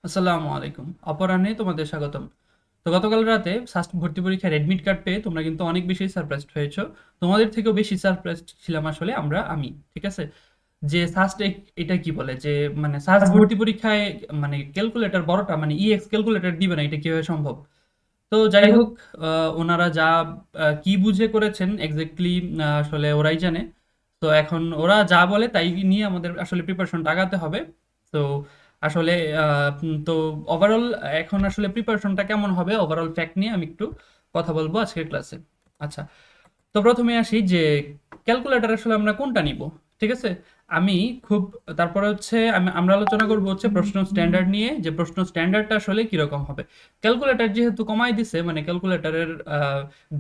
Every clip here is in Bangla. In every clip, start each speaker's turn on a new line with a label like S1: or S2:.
S1: আসসালামু আলাইকুম। অপরাহ্নে তোমাদের স্বাগতম। তো গতকাল রাতে সাস্ট ভর্তি পরীক্ষার এডমিট কার্ড পেয়ে তোমরা কিন্তু অনেক বেশি সারপ্রাইজড হয়েছো। তোমাদের থেকেও বেশি সারপ্রাইজড ছিলাম আসলে আমি, ঠিক আছে? যে সাস্ট এটা কি বলে যে মানে সাস্ট ভর্তি পরীক্ষায় মানে ক্যালকুলেটর বড়টা মানে ইএক্স ক্যালকুলেটর দিবে না, এটা কিভাবে সম্ভব? তো যাই হোক, ওনারা যা কি বুঝে করেছেন এক্স্যাক্টলি আসলে ওরাই জানে। তো এখন ওরা যা বলে তাই নিয়ে আমাদের আসলে প্রিপারেশনটা আগাতে হবে। তো আসলে তো ওভারঅল এখন আসলে প্রিপারেশনটা কেমন হবে, ওভারঅল ফ্যাক্ট নিয়ে আমি একটু কথা বলবো আজকের ক্লাসে। আচ্ছা, তো প্রথমে আসি যে ক্যালকুলেটর আসলে আমরা কোনটা নিব, ঠিক আছে? আমি খুব তারপরে হচ্ছে আমরা আলোচনা করব হচ্ছে প্রশ্ন স্ট্যান্ডার্ড নিয়ে, যে প্রশ্ন স্ট্যান্ডার্ডটা আসলে কিরকম হবে। ক্যালকুলেটর যেহেতু কমাই দিছে, মানে ক্যালকুলেটরের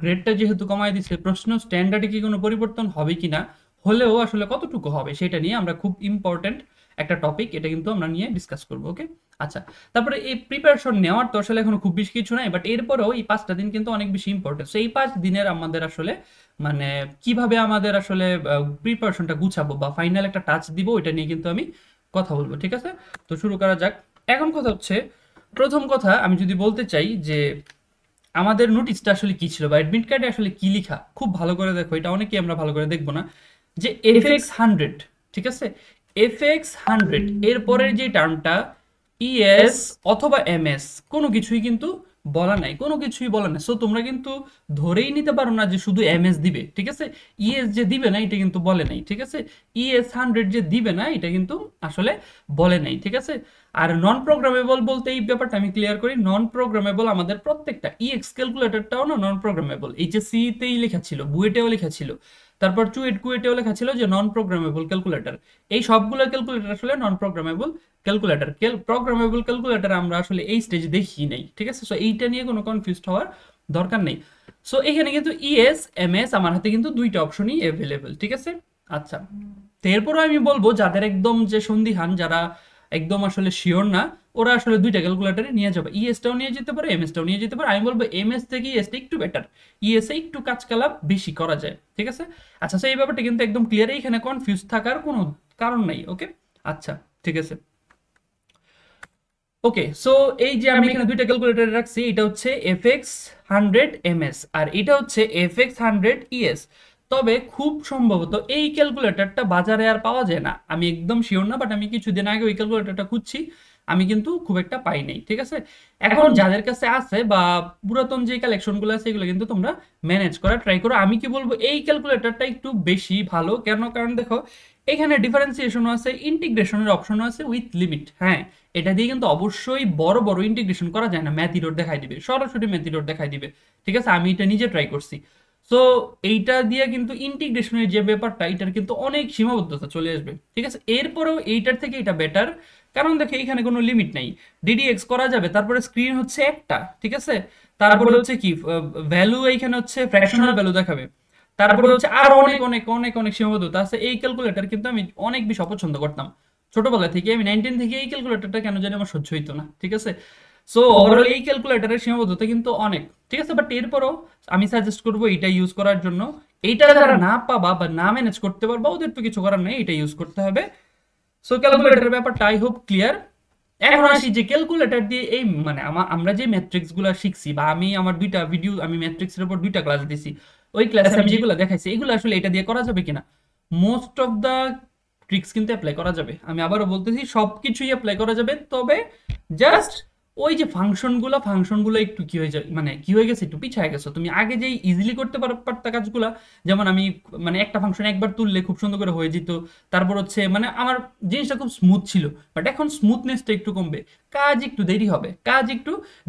S1: গ্রেডটা যেহেতু কমাই দিছে, প্রশ্ন স্ট্যান্ডার্ডে কি কোনো পরিবর্তন হবে কিনা, হলেও আসলে কতটুকু হবে সেটা নিয়ে আমরা খুব ইম্পর্টেন্ট একটা টপিক, এটা কিন্তু আমরা নিয়ে ডিসকাস করবো, ওকে? আচ্ছা, তারপরে এই প্রিপারেশন নেওয়ার তো আসলে এখনো খুব বেশি কিছু নাই, বাট এরপরেও এই 5টা দিন কিন্তু অনেক বেশি ইম্পর্টেন্ট। সো এই 5 দিনের আমাদের আসলে মানে কিভাবে আমাদের আসলে প্রিপারেশনটা গুছাবো বা ফাইনাল একটা টাচ দিব, এটা নিয়ে কিন্তু আমি কথা বলবো, ঠিক আছে? তো শুরু করা যাক। এখন কথা হচ্ছে, প্রথম কথা আমি যদি বলতে চাই যে আমাদের নোটিশটা আসলে কি ছিল বা অ্যাডমিট কার্ডে আসলে কি লিখা, খুব ভালো করে দেখো, এটা অনেকেই আমরা ভালো করে দেখবো না। যে FX 100, ঠিক আছে? FX 100 এর পরের যে টার্মটা ইএস অথবা এমএস, কোনো কিছুই কিন্তু বলা নাই, কোনো কিছুই বলা নাই। সো তোমরা কিন্তু ধরেই নিতে পারো না যে শুধু এমএস দিবে, ঠিক আছে? ইএস যে দিবে না এটা কিন্তু বলে নাই, ঠিক আছে? ES 100 যে দিবে না এটা কিন্তু আসলে বলে নাই, ঠিক আছে? আর নন প্রোগ্রামেবল বলতে এই ব্যাপারটা আমি ক্লিয়ার করি। নন প্রোগ্রামেবল আমাদের প্রত্যেকটা ইএক্স ক্যালকুলেটরটাও না নন প্রোগ্রামেবল, এইচএসসি তেই লেখা ছিল, বুয়েটেও লেখা ছিল, তারপর চুয়েট কুয়েটেও লেখা ছিল যে নন প্রোগ্রামেবল ক্যালকুলেটর। এই সবগুলো ক্যালকুলেটর আসলে নন প্রোগ্রামেবল ক্যালকুলেটর। প্রোগ্রামেবল ক্যালকুলেটর আমরা আসলে এই স্টেজে দেখি নাই, ঠিক আছে? সো এইটা নিয়ে কোনো কনফিউজ হওয়ার দরকার নেই। সো এখানে কিন্তু ইএস এমএস আমার হাতে কিন্তু দুইটা অপশনই অ্যাভেলেবেল, ঠিক আছে? আচ্ছা, তো এরপরও আমি বলবো যাদের একদম যে সন্দিহান, যারা একদম আসলে শিওর না, ওরা আসলে দুইটা ক্যালকুলেটরে নিয়ে যাবে, ইএসটাও নিয়ে যেতে পারে এমএসটাও নিয়ে যেতে পারে। আমি বলবো এমএস থেকে ইএসটা একটু বেটার, ইএসএ একটু কাজকালাপ বেশি করা যায়, ঠিক আছে? আচ্ছা, তো এই ব্যাপারটা কিন্তু একদম ক্লিয়ার, এখানে কনফিউজ থাকার কোনো কারণ নাই, ওকে? আচ্ছা, ঠিক আছে। ওকে, সো এই যে আমি এখানে দুইটা ক্যালকুলেটর রাখছি, এটা হচ্ছে FX 100 MS আর এটা হচ্ছে FX 100 ES। তবে খুব সম্ভবত এই ক্যালকুলেটরটা বাজারে আর পাওয়া যায় না, আমি একদম শিওর না, বাট আমি কিছুদিন আগে ওই ক্যালকুলেটরটা খুঁজছি, আমি কিন্তু খুব একটা পাই নাই, ঠিক আছে? এখন যাদের কাছে আছে বা পুরাতন যে কালেকশনগুলো আছে এগুলো কিন্তু তোমরা ম্যানেজ করা ট্রাই করো। আমি কি বলবো, এই ক্যালকুলেটরটা একটু বেশি ভালো কেন, কারণ দেখো এখানে ডিফারেন্সিয়েশনও আছে, ইন্টিগ্রেশনের অপশনও আছে উইথ লিমিট। হ্যাঁ, এটা দিয়ে কিন্তু অবশ্যই বড় বড় ইন্টিগ্রেশন করা যায় না, ম্যাথিরোড দেখাই দিবে, সরাসরি ম্যাথিরোড দেখাই দিবে, ঠিক আছে? আমি এটা নিজে ট্রাই করছি। সো এইটা দিয়ে কিন্তু ইন্টিগ্রেশনের যে ব্যাপারটা, এটার কিন্তু অনেক সীমাবদ্ধতা চলে আসবে, ঠিক আছে? এরপরেও এইটার থেকে এটা বেটার, কারণ দেখে এখানে কোনো লিমিট নাই, ডিডিএক্স করা যাবে, তারপরে স্ক্রিন হচ্ছে একটা, ঠিক আছে? তারপরে হচ্ছে কি ভ্যালু, এইখানে হচ্ছে ফ্র্যাকশনাল ভ্যালু দেখাবে, তারপরে হচ্ছে আর অনেক অনেক অনেক অনেক সীমাবদ্ধতা আছে। এই ক্যালকুলেটর কিন্তু আমি অনেক বেশি অপছন্দ করতাম ছোটবেলা থেকে, আমি 19 থেকে এই ক্যালকুলেটরটা কেন জানি আমার সহ্য হইতো না, ঠিক আছে? সো ওভারঅল এই ক্যালকুলেটরের সীমাবদ্ধতা কিন্তু অনেক, ঠিক আছে? বাট এরপরও আমি সাজেস্ট করবো এটা ইউজ করার জন্য। এইটা যারা না পাবা বা না ম্যানেজ করতে পারবা, ওদের তো কিছু করার নেই, এটা ইউজ করতে হবে। সো ক্যালকুলেটরের ব্যাপারটা আই হোপ ক্লিয়ার। এখন আসি যে ক্যালকুলেটর দিয়ে এই মানে আমরা যে ম্যাট্রিক্স গুলো শিখছি, বা আমি আমার দুইটা ভিডিও, আমি ম্যাট্রিক্সের উপর দুইটা ক্লাস দিছি, ওই ক্লাসে আমি যেগুলো দেখাইছি এগুলো আসলে এটা দিয়ে করা যাবে কিনা, মোস্ট অফ দা ট্রিক্স কিন্তু অ্যাপ্লাই করা যাবে। আমি আবারও বলতেছি, সবকিছুই অ্যাপ্লাই করা যাবে, তবে জাস্ট ওই যে ফাংশনগুলো একটু কি হয়ে যায়, মানে কি হয়ে গেছে, একটু পিছিয়ে গেছে। তুমি আগে যেই ইজিলি করতে পারতা কাজগুলা, যেমন আমি মানে একটা ফাংশন একবার তুললে খুব সুন্দর করে হয়ে যেত, তারপর হচ্ছে মানে আমার জিনিসটা খুব স্মুথ ছিল। বাট এখন স্মুথনেসটা একটু কমবে, কাজ একটু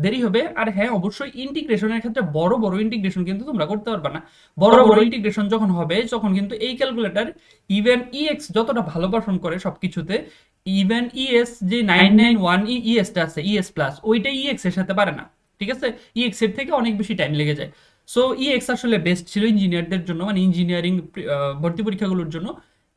S1: দেরি হবে। আর হ্যাঁ, অবশ্যই ইন্টিগ্রেশনের ক্ষেত্রে বড় বড় ইন্টিগ্রেশন কিন্তু তোমরা করতে পারবে না। বড় বড় ইন্টিগ্রেশন যখন হবে, তখন কিন্তু এই ক্যালকুলেটর ইভেন ইএক্স যতটা ভালো পারফর্ম করে সবকিছুতে, ইভেন ইএস যে 991 ইএসটা আছে, ইএস প্লাস, ওইটা ইএক্স এর সাথে পারে না, ঠিক আছে? ইএক্স এর থেকে অনেক বেশি টাইম লেগে যায়। সো ইএক্স আসলে বেস্ট ছিল ইঞ্জিনিয়ারদের জন্য, মানে ইঞ্জিনিয়ারিং ভর্তি পরীক্ষাগুলোর জন্য।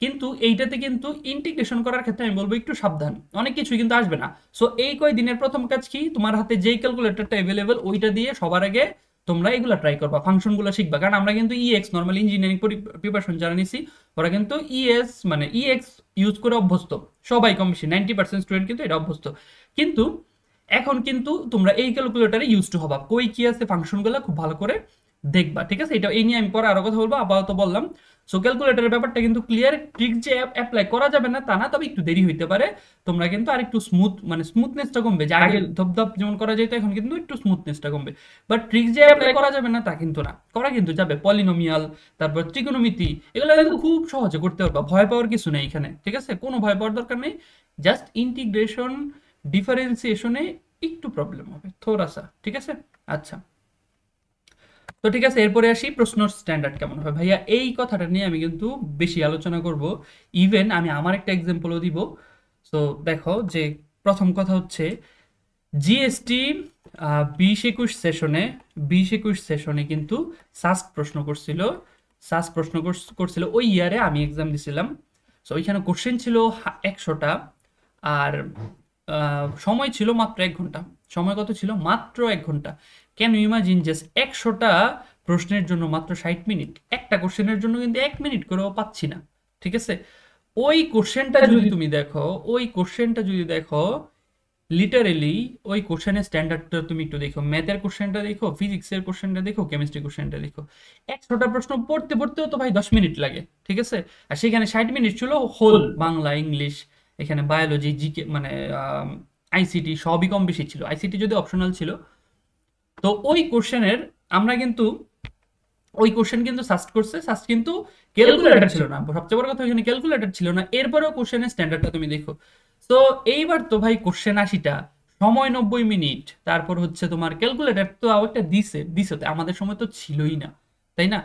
S1: কিন্তু এইটাতে কিন্তু ইন্টিগ্রেশন করার ক্ষেত্রে আমি বলবো একটু সাবধান, অনেক কিছুই কিন্তু আসবে না। সো এই কয়দিনের প্রথম কাজ কি, তোমার হাতে যেই ক্যালকুলেটরটা অ্যাভেলেবেল ওইটা দিয়ে সবার আগে তোমরা এগুলো ট্রাই করবা, ফাংশনগুলো শিখবা। কারণ আমরা কিন্তু ইএক্স নর্মাল ইঞ্জিনিয়ারিং প্রিপারেশন যারা নিছি, ওরা কিন্তু ইএস মানে ইএক্স ইউজ করে অভ্যস্ত, সবাই কম বেশি 90% স্টুডেন্ট কিন্তু এটা অভ্যস্ত। কিন্তু এখন কিন্তু তোমরা এই ক্যালকুলেটরে ইউজ টু হবা, কই কি আছে ফাংশনগুলো খুব ভালো করে দেখবা, ঠিক আছে? এটা এই নিয়ে আমি পরে আরো কথা বলবো, আপাতত বললাম। সো ক্যালকুলেটরের ব্যাপারটা কিন্তু ক্লিয়ার, ট্রিক যে অ্যাপ্লাই করা যাবে না তা না, তবে একটু দেরি হইতে পারে। তোমরা কিন্তু আর একটু স্মুথ, মানে স্মুথনেসটা কমবে, যে আগে ধপধপ যেমন করা যেত এখন কিন্তু একটু স্মুথনেসটা কমবে। বাট ট্রিক যে অ্যাপ্লাই করা যাবে না তা কিন্তু না, করা কিন্তু যাবে। পলিনোমিয়াল, তারপর ত্রিকোণমিতি, এগুলো কিন্তু খুব সহজে করতে পারবা, ভয় পাওয়ার কিছু নেই এখানে, ঠিক আছে? কোনো ভয় পাওয়ার দরকার নেই। জাস্ট ইন্টিগ্রেশন ডিফারেন্সিয়েশনে একটু প্রবলেম হবে থোড়াসা, ঠিক আছে? আচ্ছা, তো ঠিক আছে, এরপরে আসি প্রশ্ন স্ট্যান্ডার্ড কেমন হবে ভাইয়া, এই কথাটা নিয়ে আমি কিন্তু বেশি আলোচনা করব। ইভেন আমি আমার একটা এক্সাম্পলও দিব। তো দেখো যে প্রথম কথা হচ্ছে জিএসটি 20-21 সেশনে কিন্তু সাস্ক প্রশ্ন করছিল। সাস্ক প্রশ্ন করছিল ওই ইয়ারে আমি এক্সাম দিছিলাম। সো ওইখানে কোশ্চেন ছিল 100টা, আর সময় ছিল মাত্র 1 ঘন্টা। সময় কত ছিল? মাত্র 1 ঘন্টা। ক্যান ইউ ইমাজিন, জাস্ট 100টা প্রশ্নের জন্য মাত্র 60 মিনিট। একটা কোশ্চেনের জন্য কিন্তু 1 মিনিট করেও পাচ্ছি না, ঠিক আছে? ওই কোশ্চেনটা যদি তুমি দেখো, ওই কোশ্চেনটা যদি দেখো, লিটারেলি ওই কোশ্চেনের স্ট্যান্ডার্ডটা তুমি একটু দেখো, ম্যাথের কোশ্চেনটা দেখো, ফিজিক্সের কোশ্চেনটা দেখো, কেমিস্ট্রি কোশ্চেনটা দেখো। 100টা প্রশ্ন পড়তে পড়তেও তো ভাই 10 মিনিট লাগে, ঠিক আছে? আর সেখানে 60 মিনিট ছিল হোল বাংলা, ইংলিশ, এখানে বায়োলজি, জিকে, মানে আইসিটি সবই কম বেশি ছিল, আইসিটি যদি অপশনাল ছিল। তো ওই কোশ্চেনের আমরা কিন্তু, ওই কোশ্চেন কিন্তু সাস্ট কিন্তু ক্যালকুলেটর ছিল না, সবচেয়ে বড় কথা ওইখানে ক্যালকুলেটর ছিল না। এরপরেও কোশ্চেনের স্ট্যান্ডার্ডটা তুমি দেখো। তো এইবার তো ভাই কোশ্চেন 80টা, সময় 90 মিনিট, তারপর হচ্ছে তোমার ক্যালকুলেটর তো একটা দিছে তো, আমাদের সময় তো ছিলই না, তাই না?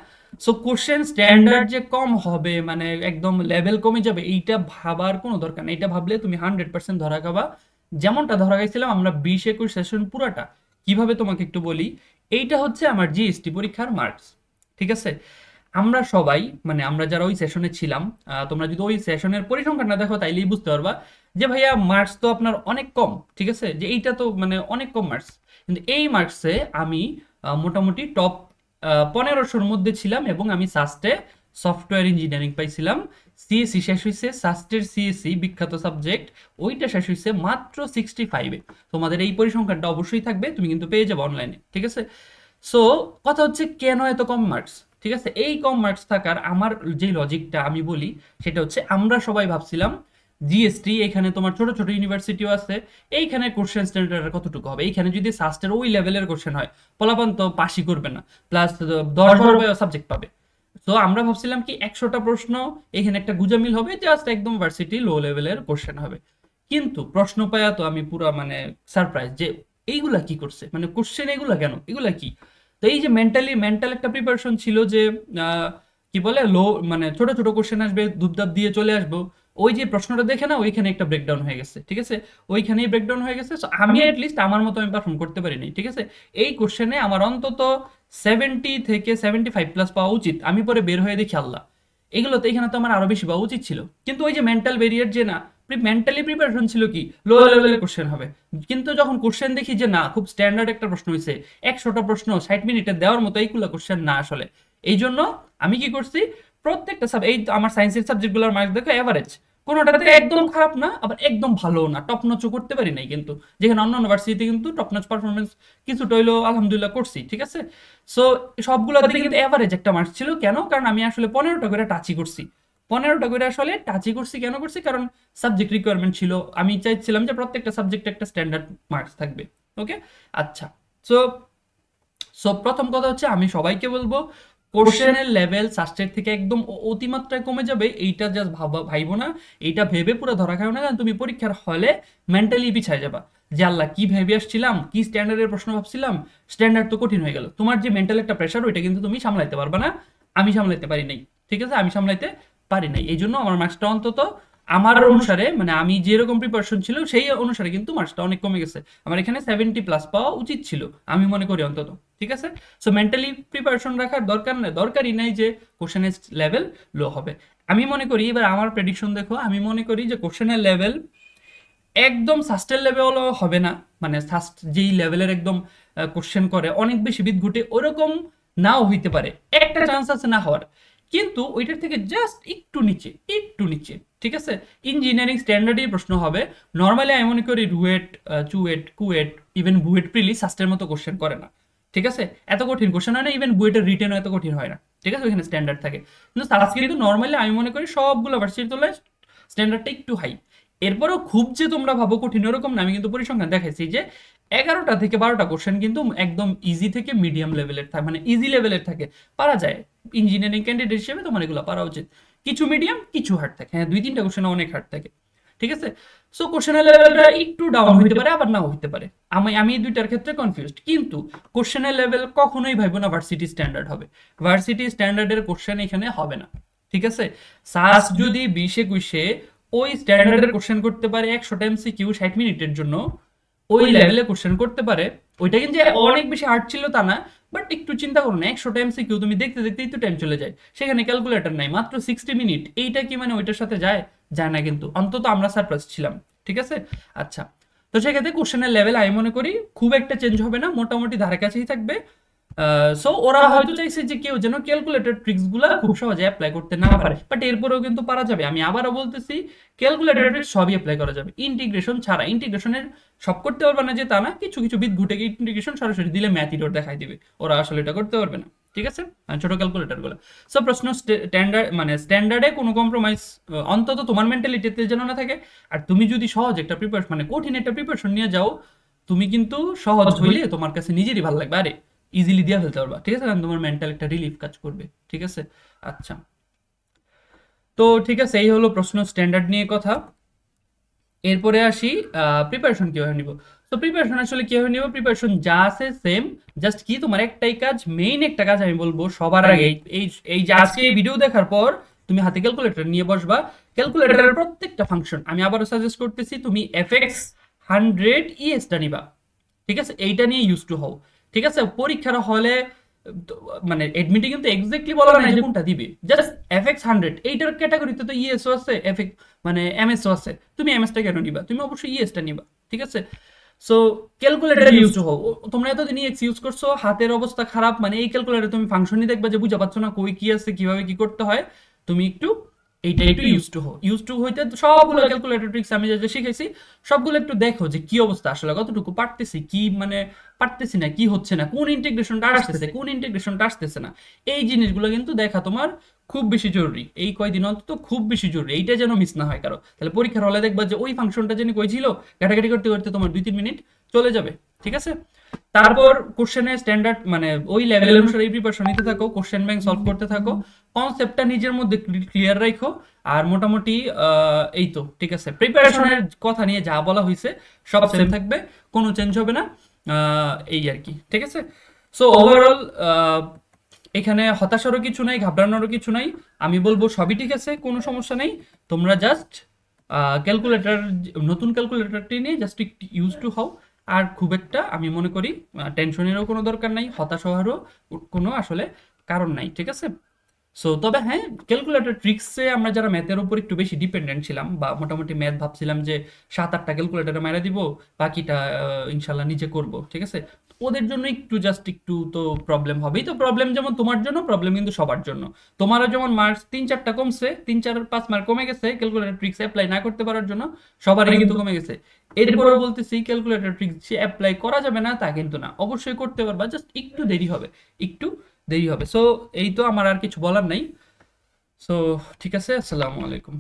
S1: সো কোশ্চেন স্ট্যান্ডার্ড যে কম হবে, মানে একদম লেভেল কমে যাবে, এইটা ভাবার কোনো দরকার নেই। এটা ভাবলে তুমি 100% ধরা খাবা। যেমনটা ধরা গেছিলাম আমরা 20-21 সেশন পুরাটা। কিভাবে তোমাকে একটু বলি, এইটা হচ্ছে আমার জিএসটি পরীক্ষার মার্কস, ঠিক আছে? আমরা সবাই, মানে আমরা যারা ওই সেশনে ছিলাম, তোমরা যদি ওই সেশনের পরিসংখ্যানটা দেখো তাইলেই বুঝতে পারবা যে ভাইয়া মার্কস তো আপনার অনেক কম, ঠিক আছে? যে এইটা তো মানে অনেক কম মার্কস। কিন্তু এই মার্কসে আমি মোটামুটি টপ 1500-র মধ্যে ছিলাম, এবং আমি সাস্টে সফটওয়্যার ইঞ্জিনিয়ারিং পাইছিলাম। সিএসসি শেষ হয়েছে, সাস্টের সিএসসি বিখ্যাত সাবজেক্ট, ওইটা শেষ হয়েছে মাত্র 65-এ। তোমাদের এই পরিসংখ্যানটা অবশ্যই থাকবে, তুমি কিন্তু পেয়ে যাবে অনলাইনে, ঠিক আছে? সো কথা হচ্ছে কেন এত কম মার্কস, ঠিক আছে? এই কম মার্কস থাকার আমার যে লজিকটা আমি বলি, সেটা হচ্ছে আমরা সবাই ভাবছিলাম জিএসটি, এখানে তোমার ছোট ছোট ইউনিভার্সিটিও আছে, এইখানে কোশ্চেন স্ট্যান্ডার্ড কতটুকু হবে, এইখানে যদি সাস্টের ওই লেভেলের কোশ্চেন হয়, পোলাপান তো পাশই করবে না, প্লাস 10-12 সাবজেক্ট পাবে। তো আমরা ভাবছিলাম কি 100টা প্রশ্ন, এখানে একটা গুজামিল হবে, জাস্ট একদম ভার্সিটি লো লেভেলের কোশ্চেন হবে। কিন্তু প্রশ্ন পায়া তো আমি পুরো মানে সারপ্রাইজ, যে এইগুলা কি করছে, মানে কোশ্চেন এগুলা কেন, এগুলা কি? তো এই যে মেন্টাল একটা প্রিপারেশন ছিল যে কি বলে লো, মানে ছোট ছোট কোশ্চেন আসবে, দুপদাপ দিয়ে চলে আসবো, ওই যে প্রশ্নটা দেখে না, ওইখানে একটা ব্রেকডাউন হয়ে গেছে, ঠিক আছে? ওইখানেই ব্রেকডাউন হয়ে গেছে। So আমি লিস্ট আমার মতো আমি পারফর্ম করতে পারিনি, ঠিক আছে? এই কোশ্চেনে আমার অন্তত 70 থেকে 75 প্লাস পাওয়া উচিত। আমি পরে বের হয়ে দেখি আল্লাহ, এগুলো তো এখানে তো আমার আরো বেশি পাওয়া উচিত ছিল। কিন্তু ওই যে মেন্টাল ব্যারিয়ার, যে না, মেন্টালি প্রিপারেশন ছিল কি লো লেভেলের কোশ্চেন হবে। কিন্তু যখন কোশ্চেন দেখি যে না, খুব স্ট্যান্ডার্ড একটা প্রশ্ন হয়েছে, 100টা প্রশ্ন 60 মিনিটে দেওয়ার মতো, এইগুলো কোশ্চেন না আসলে। এই জন্য আমি কি করছি, প্রত্যেকটা এই আমার সায়েন্সের সাবজেক্টগুলোর মার্কস দেখো এভারেজ, কোনোটাতে একদম খারাপ না, আবার একদম ভালো না, টপ নচও করতে পারি নাই কিন্তু, যেখানে অন্য ইউনিভার্সিটিতে কিন্তু টপ নচ পারফরমেন্স কিছুটা হইলেও আলহামদুলিল্লাহ করছি, ঠিক আছে? সো সবগুলোতে কিন্তু এভারেজ একটা মার্কস ছিল। কেন? কারণ আমি আসলে 15টা করে টাচই করছি। 15টা করে আসলে টাচই করছি, কেন করছি? কারণ সাবজেক্ট রিকোয়ারমেন্ট ছিল, আমি চাইছিলাম যে প্রত্যেকটা সাবজেক্টে একটা স্ট্যান্ডার্ড মার্কস থাকবে। ওকে, আচ্ছা। সো সো প্রথম কথা হচ্ছে আমি সবাইকে বলবো, কোশ্চেনের লেভেল সাস্টের থেকে একদম অতিমাত্রায় কমে যাবে, এইটা জাস্ট ভাইবো না। এইটা ভেবে পুরো ধরা খাও না, কারণ তুমি পরীক্ষার হলে মেন্টালি পিছায় যাবা, যে আল্লাহ কি ভেবে আসছিলাম, কি স্ট্যান্ডার্ডের প্রশ্ন ভাবছিলাম, স্ট্যান্ডার্ড তো কঠিন হয়ে গেল। তোমার যে মেন্টাল একটা প্রেশার, ওইটা কিন্তু তুমি সামলাইতে পারবে না। আমি সামলাইতে পারি নাই, ঠিক আছে? আমি সামলাইতে পারি নাই, এই জন্য আমার মার্কসটা অন্তত আমার অনুসারে, মানে আমি যেরকম প্রিপারেশন ছিল সেই অনুসারে কিন্তু মার্কসটা অনেক কমে গেছে। আমার এখানে 70 প্লাস পাওয়া উচিত ছিল, আমি মনে করি অন্তত, ঠিক আছে? সো মেন্টালি প্রিপারেশন রাখার দরকারই নাই যে কোশ্চেনের লেভেল লো হবে। আমি মনে করি, এবার আমার প্রেডিকশন দেখো, আমি মনে করি যে কোশ্চেনের লেভেল একদম সাস্টের লেভেলও হবে না, মানে সাস্ট যেই লেভেলের একদম কোশ্চেন করে অনেক বেশি বিদঘুটে, ওরকম নাও হইতে পারে, একটা চান্স আছে না হওয়ার। কিন্তু ওইটার থেকে জাস্ট একটু নিচে, একটু নিচে, ঠিক আছে। ইঞ্জিনিয়ারিং স্ট্যান্ডার্ডই প্রশ্ন হবে। নর্মালি আমি মনে করি রুয়েট, চুয়েট, কুয়েট, ইভেন বুয়েট প্রিলি সাস্টের মতো কোশ্চেন করে না, ঠিক আছে। এত কঠিন কোশ্চেন হয় না, ইভেন বুয়েটের রিটেনও এত কঠিন হয় না, ঠিক আছে, ওইখানে স্ট্যান্ডার্ড থাকে। কিন্তু সাস্ট কিন্তু নর্মালি আমি মনে করি সবগুলো ভার্সিটির তুলনায় স্ট্যান্ডার্ডটা একটু হাই। এরপরেও খুব যে তোমরা ভাবো কঠিন ওরকম না, আমি কিন্তু পরিসংখ্যান দেখাইছি যে 11টা থেকে 12টা কোশ্চেন কিন্তু একদম ইজি থেকে মিডিয়াম লেভেলের থাকে, মানে ইজি লেভেলের থাকে, পারা যায়। ইঞ্জিনিয়ারিং ক্যান্ডিডেট হিসেবে তোমার এগুলো পারা উচিত। কিছু মিডিয়াম, কিছু হার্ড থাকে, হ্যাঁ 2-3টা কোশ্চেন অনেক হার্ড থাকে, ঠিক আছে। সো কোশ্চেনের লেভেলটা একটু ডাউন হইতে পারে, আবার নাও হইতে পারে। আমি এই দুইটার ক্ষেত্রে কনফিউজড, কিন্তু কোশ্চেনের লেভেল কখনোই ভাইবো না ভার্সিটি স্ট্যান্ডার্ড হবে। ভার্সিটি স্ট্যান্ডার্ডের কোশ্চেন এখানে হবে না, ঠিক আছে। সাস যদি 20-21-এ ওই স্ট্যান্ডার্ডের কোশ্চেন করতে পারে 100টা এমসিকিউ 60 মিনিটের জন্য, ওই লেভেলে কোশ্চেন করতে পারে, ওইটা কিন্তু অনেক বেশি হার্ড ছিল তা না, বাট একটু চিন্তা করো না, 100টা এমসিকিউ তুমি দেখতে দেখতেই তো টাইম চলে যায়, সেখানে ক্যালকুলেটর নাই, মাত্র 60 মিনিট, এইটা কি মানে ওইটার সাথে যায়? যায় না, কিন্তু অন্তত আমরা সারপ্রাইজ ছিলাম, ঠিক আছে। আচ্ছা, তো সেক্ষেত্রে কোশ্চেনের লেভেল আমি মনে করি খুব একটা চেঞ্জ হবে না, মোটামুটি ধারে কাছেই থাকবে। সো ওরা হয়তো চাইছে যে কেউ যেন ক্যালকুলেটর ট্রিক্স গুলা খুব সহজে অ্যাপ্লাই করতে না পারে, বাট এরপরেও কিন্তু পারা যাবে। আমি আবারও বলতেছি, ক্যালকুলেটর ট্রিক্স সবই অ্যাপ্লাই করা যাবে, ইন্টিগ্রেশন ছাড়া। ইন্টিগ্রেশনের সব করতে পারবে না যে তা না, কিছু কিছু বিট ঘুটে গিয়ে ইন্টিগ্রেশন সরাসরি দিলে ম্যাথ ইরোর দেখাই দিবে, ওরা আসলে এটা করতে পারবে না, ঠিক আছে, ছোট ক্যালকুলেটর গুলো। সব প্রশ্ন স্ট্যান্ডার্ড, মানে স্ট্যান্ডার্ডে কোনো কম্প্রোমাইজ অন্তত তোমার মেন্টালিটিতে যেন না থাকে। আর তুমি যদি সহজ একটা প্রিপারেশন, মানে কঠিন একটা প্রিপারেশন নিয়ে যাও, তুমি কিন্তু সহজ হইলে তোমার কাছে নিজেরই ভালো লাগবে, আরে ইজিলি দিয়ে ফেলতে পারবা, ঠিক আছে, কারণ তোমার মেন্টাল একটা রিলিফ কাজ করবে, ঠিক আছে। আচ্ছা, তো ঠিক আছে, এই হলো প্রশ্ন স্ট্যান্ডার্ড নিয়ে কথা। এরপরে আসি প্রিপারেশন কিভাবে নিব। তো প্রিপারেশন আসলে কিভাবে নিব, প্রিপারেশন যা আছে সেম, জাস্ট কি তোমার একটাই কাজ, মেইন একটা কাজ আমি বলবো সবার আগে, এই এই যে আজকে এই ভিডিও দেখার পর তুমি হাতে ক্যালকুলেটর নিয়ে বসবা, ক্যালকুলেটরের প্রত্যেকটা ফাংশন আমি আবারও সাজেস্ট করতেছি তুমি fx 100 টা নিবা, ঠিক আছে, এইটা নিয়ে ইউজ টু হও, ঠিক আছে। পরীক্ষার হলে মানে এডমিটে কিন্তু এক্স্যাক্টলি বলা নাই যে কোনটা দিবে, জাস্ট fx 100 এইটার ক্যাটাগরিতে তো ইএসও আছে, fx মানে এমএসও আছে, তুমি এমএসটা কেন নিবা, তুমি অবশ্যই ইএসটা নিবা, ঠিক আছে। সো ক্যালকুলেটর ইউজ টু হও। তোমরা এতদিন এক্স ইউজ করছো, হাতের অবস্থা খারাপ, মানে এই ক্যালকুলেটরে তুমি ফাংশনই দেখবা যে বুঝা পাচ্ছ না কই কি আছে, কিভাবে কি করতে হয়, তুমি একটু এইটা একটু ইউজ টু হও। ইউজ টু হইতে সবগুলো ক্যালকুলেটর ট্রিক্স আমি যা যা শিখাইছি সবগুলো একটু দেখো যে কি অবস্থা, আসলে কতটুকু পারতেছি, কি মানে পারতেছি না, কি হচ্ছে না, কোন ইন্টিগ্রেশনটা আসতেছে, কোন ইন্টিগ্রেশনটা আসতেছে না, এই জিনিসগুলো কিন্তু দেখা তোমার খুব বেশি জরুরি, এই কয়দিন অন্তত খুব বেশি জরুরি, এইটা যেন মিস না হয় কারো। তাহলে পরীক্ষার হলে দেখবা যে ওই ফাংশনটা যেন কই ছিল, ঘাটাঘাটি করতে করতে তোমার 2-3 মিনিট চলে যাবে, ঠিক আছে। তারপর কোশ্চেনের স্ট্যান্ডার্ড মানে ওই লেভেল অনুসারে প্রিপারেশন নিতে থাকো, কোশ্চেন ব্যাংক সলভ করতে থাকো, কনসেপ্টটা নিজের মধ্যে ক্লিয়ার রাখো, আর মোটামুটি এই তো ঠিক আছে। প্রিপারেশনের কথা নিয়ে যা বলা হয়েছে সব সেম থাকবে, কোনো চেঞ্জ হবে না, এই আর কি, ঠিক আছে। সো ওভারঅল এখানে হতাশারও কিছু নাই, ঘাবড়ানোরও কিছু নাই, আমি বলবো সবই ঠিক আছে, কোনো সমস্যা নেই। তোমরা জাস্ট ক্যালকুলেটর, নতুন ক্যালকুলেটরটি নিয়ে জাস্ট ইউজ টু হও, আর খুব একটা আমি মনে করি টেনশনেরও কোনো দরকার নাই, হতাশ হওয়ারও কোনো আসলে কারণ নাই, ঠিক আছে। সো তবে হ্যাঁ, ক্যালকুলেটর ট্রিক্সে আমরা যারা ম্যাথের উপর একটু বেশি ডিপেন্ডেন্ট ছিলাম, বা মোটামুটি ম্যাথ ভাবছিলাম যে 7-8টা ক্যালকুলেটরে মেরে দিব, বাকিটা ইনশাল্লাহ নিজে করব, ঠিক আছে, ওদের জন্য একটু জাস্ট একটু তো প্রবলেম হবেই। তো প্রবলেম যেমন তোমার জন্য, প্রবলেম কিন্তু সবার জন্য। তোমারও যেমন মার্কস 3-4টা কমছে, 3-4-5 মার্ক কমে গেছে ক্যালকুলেটর ট্রিক্স অ্যাপ্লাই না করতে পারার জন্য, সবারই কিন্তু কমে গেছে। এরপরও বলতেছি ক্যালকুলেটর ট্রিক্স অ্যাপ্লাই করা যাবে না তা কিন্তু না, অবশ্যই করতে পারবা, জাস্ট একটু দেরি হবে, একটু দেরি হবে। সো এই তো, আমার আর কিছু বলার নাই। সো ঠিক আছে, আসসালামু আলাইকুম।